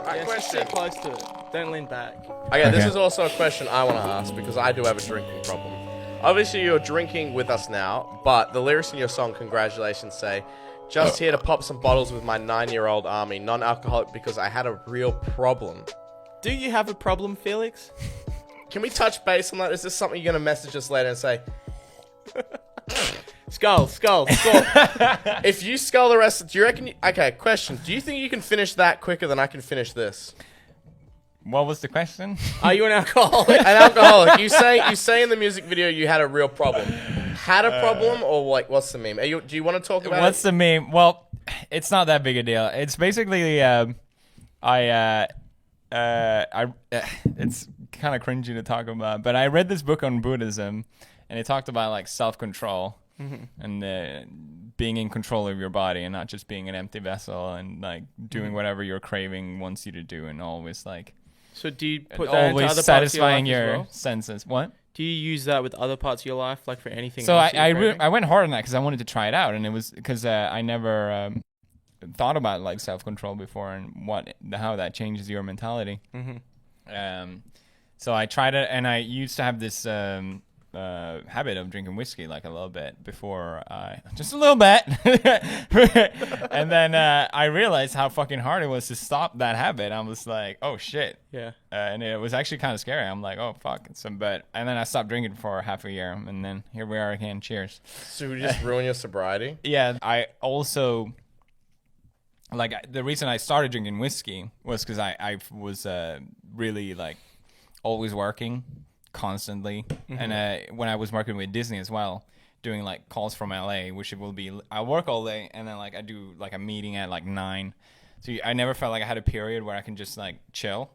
Yeah, question. sit close to it. Don't lean back. Okay, this is also a question I want to ask because I do have a drinking problem. Obviously, you're drinking with us now, but the lyrics in your song, Congratulations, say, just here to pop some bottles with my 9-year-old army, non-alcoholic because I had a real problem. Do you have a problem, Felix? Can we touch base on that? Is this something you're going to message us later and say, Skull. if you skull the rest, do you reckon... Okay, question. Do you think you can finish that quicker than I can finish this? What was the question? Are you an alcoholic? An alcoholic. You say in the music video you had a real problem. Had a problem, or like what's the meme? Do you want to talk about What's the meme? Well, it's not that big a deal. It's basically it's kind of cringy to talk about, but I read this book on Buddhism, and it talked about like self-control and being in control of your body and not just being an empty vessel and like doing whatever your craving wants you to do and always like. So do you put that into always other satisfying parts of your your life as well? senses? What? Do you use that with other parts of your life, like for anything? So else that you're craving? I went hard on that because I wanted to try it out, and it was because I never thought about like self-control before and how that changes your mentality. So I tried it, and I used to have this habit of drinking whiskey like a little bit before just a little bit. And then I realized how fucking hard it was to stop that habit. I was like, oh shit. Yeah. And it was actually kind of scary. I'm like, oh fuck. And then I stopped drinking for half a year, and then here we are again. Cheers. So we just ruin your sobriety? Yeah. I also like the reason I started drinking whiskey was because I was really like always working constantly, and when I was working with Disney as well, doing like calls from LA, which it will be I work all day, and then like I do like a meeting at like 9, so I never felt like I had a period where I can just like chill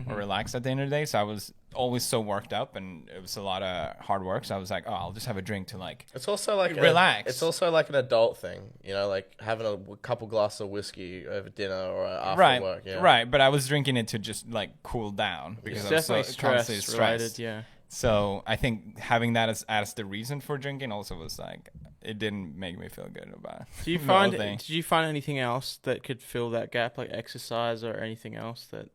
or relax at the end of the day. So I was always so worked up, and it was a lot of hard work, so I was like, oh, I'll just have a drink to like It's also like relax. It's also like an adult thing, you know, like having a couple glasses of whiskey over dinner or after work. Yeah. Right, but I was drinking it to just like cool down because I was so Definitely constantly stress stressed. related, yeah. So I think having that as the reason for drinking also was like it didn't make me feel good about it. Did you find anything else that could fill that gap, like exercise or anything else that,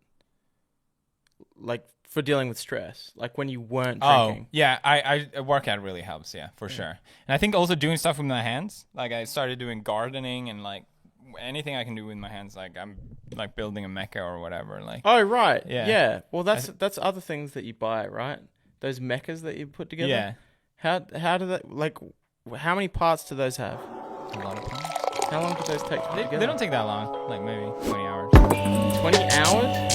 like for dealing with stress, like when you weren't drinking? Oh, yeah, I a workout really helps, yeah, for sure. And I think also doing stuff with my hands, like I started doing gardening and like anything I can do with my hands, like I'm like building a mecha or whatever. Like Oh right, Yeah. Well, that's other things that you buy, right? Those mechas that you put together. Yeah. How do that, like, how many parts do those have? a lot of parts. How long do those take to put They together? don't take that long, like maybe 20 hours. 20 hours?